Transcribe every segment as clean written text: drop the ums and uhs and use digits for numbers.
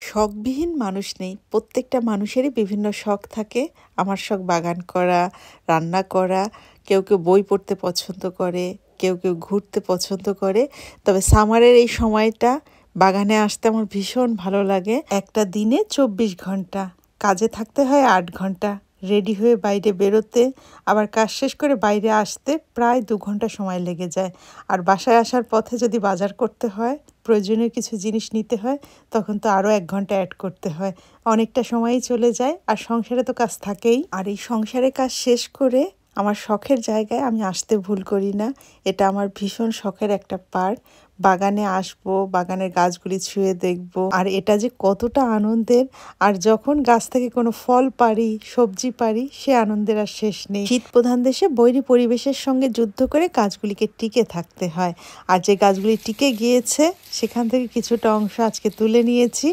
শখবিহীন মানুষ নেই। প্রত্যেকটা মানুষেরই বিভিন্ন শখ থাকে। আমার শখ বাগান করা, রান্না করা, কেউ বই পড়তে পছন্দ করে, কেউ ঘুরতে পছন্দ করে। তবে সামারের এই সময়টা বাগানে আসতে আমার ভীষণ ভালো লাগে। একটা দিনে 24 ঘন্টা কাজে থাকতে হয়, 8 ঘন্টা রেডি হয়ে বাইরে বেরোতে, আবার কাজ শেষ করে বাইরে আসতে প্রায় 2 ঘন্টা সময় লেগে যায়। আর বাসায় আসার পথে যদি বাজার করতে হয়, প্রয়োজনীয় কিছু জিনিস নিতে হয়, তখন তো আরও 1 ঘন্টা অ্যাড করতে হয়। অনেকটা সময়ই চলে যায়। আর সংসারে তো কাজ থাকেই। আর এই সংসারে কাজ শেষ করে আমার শখের জায়গায় আমি আসতে ভুল করি না। এটা আমার ভীষণ শখের একটা পার্ট। বাগানে আসবো, বাগানের গাছগুলি ছুঁয়ে দেখবো, আর এটা যে কতটা আনন্দের। আর যখন গাছ থেকে কোনো ফল পারি, সবজি পারি, সে আনন্দের আর শেষ নেই। শীত প্রধান দেশে বৈরী পরিবেশের সঙ্গে যুদ্ধ করে গাছগুলিকে টিকে থাকতে হয়। আর যে গাছগুলি টিকে গিয়েছে, সেখান থেকে কিছুটা অংশ আজকে তুলে নিয়েছি।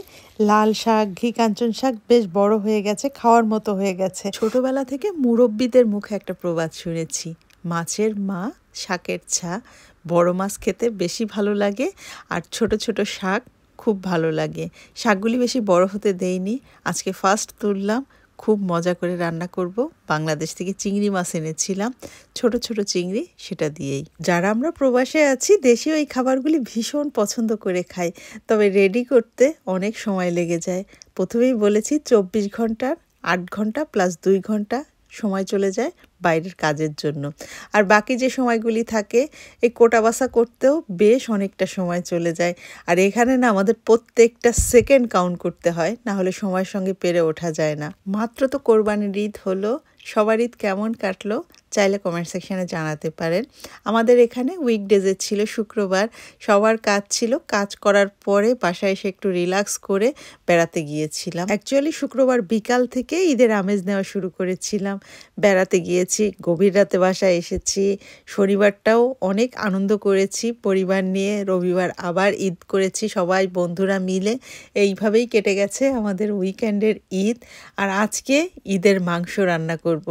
লাল শাক, ঘি কাঞ্চন শাক বেশ বড় হয়ে গেছে, খাওয়ার মতো হয়ে গেছে। ছোটবেলা থেকে মুরব্বীদের মুখে একটা প্রবাদ শুনেছি, মাছের মা শাকের ছা। বড় মাছ খেতে বেশি ভালো লাগে, আর ছোট ছোট শাক খুব ভালো লাগে। শাকগুলি বেশি বড় হতে দেইনি, আজকে ফার্স্ট তুললাম। খুব মজা করে রান্না করব। বাংলাদেশ থেকে চিংড়ি মাছ এনেছিলাম, ছোট ছোট চিংড়ি, সেটা দিয়েই। যারা আমরা প্রবাসে আছি, দেশীয় এই খাবারগুলি ভীষণ পছন্দ করে খাই, তবে রেডি করতে অনেক সময় লেগে যায়। প্রথমেই বলেছি 24 ঘন্টার 8 ঘন্টা প্লাস 2 ঘন্টা সময় চলে যায় বাইরের কাজের জন্য। আর বাকি যে সময়গুলি থাকে, এই কোটা বাছা করতেও বেশ অনেকটা সময় চলে যায়। আর এখানে না আমাদের প্রত্যেকটা সেকেন্ড কাউন্ট করতে হয়, না হলে সময়ের সঙ্গে পেরে ওঠা যায় না। মাত্র তো কোরবানির ঈদ হলো, সবার ঈদ কেমন কাটলো চাইলে কমেন্ট সেকশানে জানাতে পারেন। আমাদের এখানে উইকডেজে ছিল, শুক্রবার সবার কাজ ছিল। কাজ করার পরে বাসায় এসে একটু রিল্যাক্স করে বেড়াতে গিয়েছিলাম। অ্যাকচুয়ালি শুক্রবার বিকাল থেকে ঈদের আমেজ নেওয়া শুরু করেছিলাম। বেড়াতে গিয়েছি, গভীর রাতে বাসায় এসেছি। শনিবারটাও অনেক আনন্দ করেছি পরিবার নিয়ে। রবিবার আবার ঈদ করেছি সবাই বন্ধুরা মিলে। এইভাবেই কেটে গেছে আমাদের উইকেন্ডের ঈদ। আর আজকে ঈদের মাংস রান্না করব।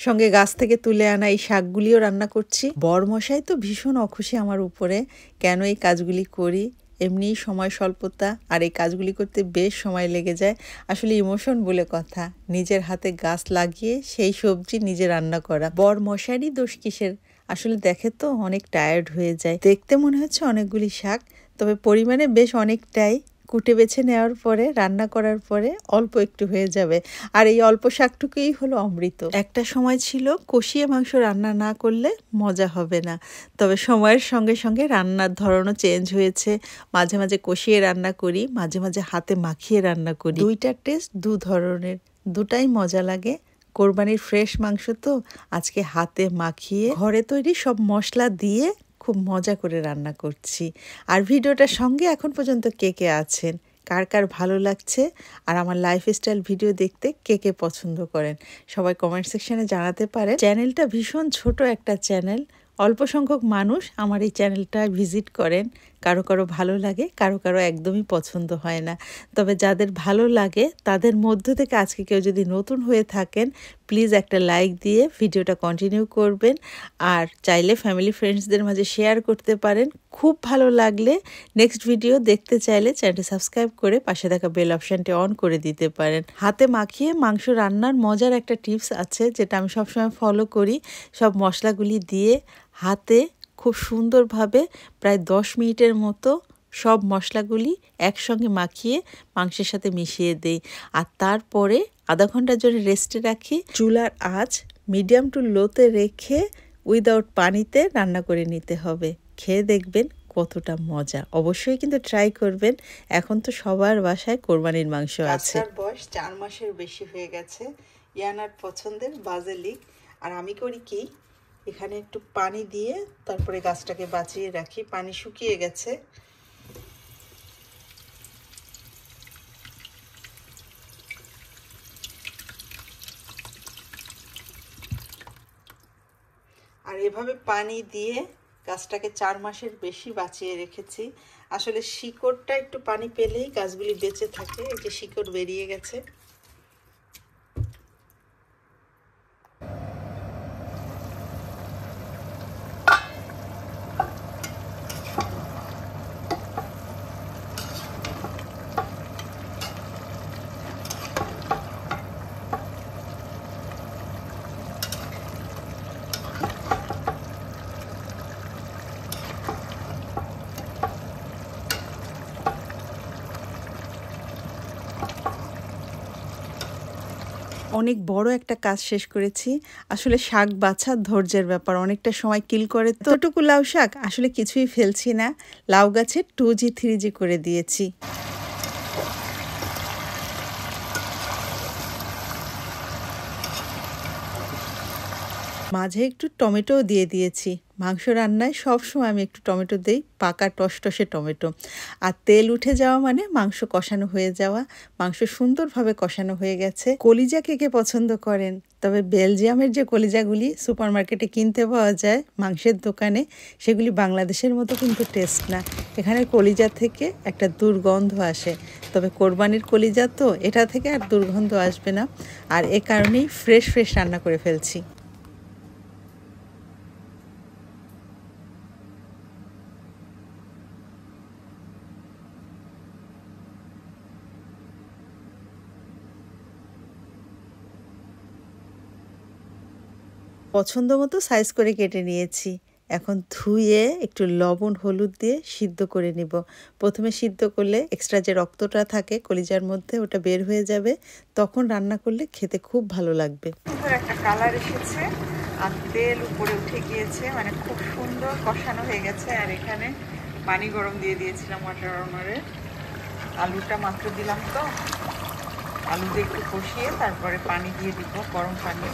সঙ্গে গাছ থেকে তুলে আনা এই শাকগুলিও রান্না করছি। বরমশাই তো ভীষণ অখুশি আমার উপরে, কেন এই কাজগুলি করি। এমনিই সময় স্বল্পতা, আর এই কাজগুলি করতে বেশ সময় লেগে যায়। আসলে ইমোশন বলে কথা, নিজের হাতে গাছ লাগিয়ে সেই সবজি নিজে রান্না করা। বরমশাইরই দোষ কিসের? আসলে দেখে তো অনেক টায়ার্ড হয়ে যায়। দেখতে মনে হচ্ছে অনেকগুলি শাক, তবে পরিমাণে বেশ অনেকটাই। কুটে বেছে নেওয়ার পরে, রান্না করার পরে অল্প একটু হয়ে যাবে। আর এই অল্প শাকটুকুই হলো অমৃত। একটা সময় ছিল কষিয়ে মাংস রান্না না করলে মজা হবে না, তবে সময়ের সঙ্গে সঙ্গে রান্নার ধরনও চেঞ্জ হয়েছে। মাঝে মাঝে কষিয়ে রান্না করি, মাঝে মাঝে হাতে মাখিয়ে রান্না করি। দুইটার টেস্ট দু ধরনের, দুটাই মজা লাগে। কোরবানির ফ্রেশ মাংস তো আজকে হাতে মাখিয়ে ঘরে তৈরি সব মশলা দিয়ে খুব মজা করে রান্না করছি। আর ভিডিওটার সঙ্গে এখন পর্যন্ত কে আছেন, কার কার ভালো লাগছে, আর আমার লাইফস্টাইল ভিডিও দেখতে কে পছন্দ করেন, সবাই কমেন্ট সেকশনে জানাতে পারেন। চ্যানেলটা ভীষণ ছোট একটা চ্যানেল, অল্প সংখ্যক মানুষ আমার এই চ্যানেলটা ভিজিট করেন। কারো কারো ভালো লাগে, কারো কারো একদমই পছন্দ হয় না। তবে যাদের ভালো লাগে তাদের মধ্য থেকে আজকে কেউ যদি নতুন হয়ে থাকেন, প্লিজ একটা লাইক দিয়ে ভিডিওটা কন্টিনিউ করবেন। আর চাইলে ফ্যামিলি ফ্রেন্ডসদের মাঝে শেয়ার করতে পারেন। খুব ভালো লাগলে নেক্সট ভিডিও দেখতে চাইলে চ্যানেলটি সাবস্ক্রাইব করে পাশে থাকা বেল অপশানটি অন করে দিতে পারেন। হাতে মাখিয়ে মাংস রান্নার মজার একটা টিপস আছে, যেটা আমি সবসময় ফলো করি। সব মশলাগুলি দিয়ে হাতে খুব সুন্দরভাবে প্রায় 10 মিনিটের মতো সব মশলাগুলি একসঙ্গে মাখিয়ে মাংসের সাথে মিশিয়ে দেই। আর তারপরে আধা ঘন্টার জন্য রেস্টে রাখি। চুলার আঁচ মিডিয়াম টু লোতে রেখে উইদাউট পানিতে রান্না করে নিতে হবে। খেয়ে দেখবেন কতটা মজা। অবশ্যই কিন্তু ট্রাই করবেন। এখন তো সবার বাসায় কোরবানির মাংস আছে। বয়স 4 মাসের বেশি হয়ে গেছে। ইয়ানার পছন্দের বাজেলিক। আর আমি করি কি, এখানে একটু পানি দিয়ে তারপরে গাছটাকে বাঁচিয়ে রাখি। পানি শুকিয়ে গেছে। আর এভাবে পানি দিয়ে গাছটাকে 4 মাসের বেশি বাঁচিয়ে রেখেছি। আসলে শিকড়টা একটু পানি পেলেই গাছগুলি বেঁচে থাকে। এই যে শিকড় বেরিয়ে গেছে। অনেক বড় একটা কাজ শেষ করেছি। আসলে শাক বাছা ধৈর্যের ব্যাপার, অনেকটা সময় কিল করে। তো এতটুকু লাউ শাক আসলে কিছুই ফেলছি না, লাউ গাছের 2G 3G করে দিয়েছি। মাঝে একটু টমেটোও দিয়ে দিয়েছি। মাংস রান্নায় সবসময় আমি একটু টমেটো দেই, পাকা টসটসে টমেটো। আর তেল উঠে যাওয়া মানে মাংস কষানো হয়ে যাওয়া। মাংস সুন্দরভাবে কষানো হয়ে গেছে। কলিজা কে কে পছন্দ করেন? তবে বেলজিয়ামের যে কলিজাগুলি সুপারমার্কেটে কিনতে পাওয়া যায় মাংসের দোকানে, সেগুলি বাংলাদেশের মতো কিন্তু টেস্ট না। এখানের কলিজা থেকে একটা দুর্গন্ধ আসে। তবে কোরবানির কলিজা তো, এটা থেকে আর দুর্গন্ধ আসবে না। আর এ কারণেই ফ্রেশ রান্না করে ফেলছি। পছন্দ মতো সাইজ করে কেটে নিয়েছি। এখন ধুয়ে একটু লবণ হলুদ দিয়ে সিদ্ধ করে নিব। প্রথমে সিদ্ধ করলে এক্সট্রা যে রক্তটা থাকে কলিজার মধ্যে ওটা বের হয়ে যাবে, তখন রান্না করলে খেতে খুব ভালো লাগবে। সুন্দর একটা কালার এসেছে আর তেল উপরে উঠে গিয়েছে, মানে খুব সুন্দর কষানো হয়ে গেছে। আর এখানে পানি গরম দিয়ে দিয়েছিলাম ওয়াটার ওয়ার্মারে। আলুটা মাত্র দিলাম, তো আলুটা একটু কষিয়ে তারপরে পানি দিয়ে দিব, গরম পানি।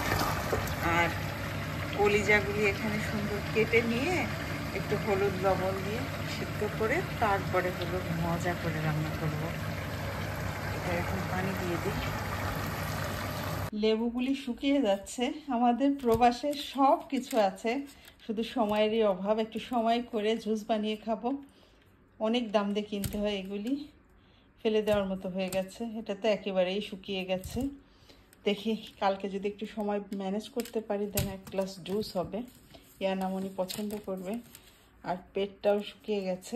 আর কলিজাগুলি এখানে সুন্দর কেটে নিয়ে একটু হলুদ লবণ দিয়ে সিদ্ধ করে তারপরে হলো মজা করে রান্না করব। এটা এখন পানি দিয়ে দিই। লেবুগুলি শুকিয়ে যাচ্ছে। আমাদের প্রবাসে সব কিছু আছে, শুধু সময়েরই অভাব। একটু সময় করে জুস বানিয়ে খাবো। অনেক দাম দিয়ে কিনতে হয় এগুলি, ফেলে দেওয়ার মতো হয়ে গেছে। এটা তো একেবারেই শুকিয়ে গেছে। দেখি কালকে যদি একটু সময় ম্যানেজ করতে পারি দেন এক গ্লাস জুস হবে, ইয়ানামনি পছন্দ করবে। আর পেটটাও শুকিয়ে গেছে।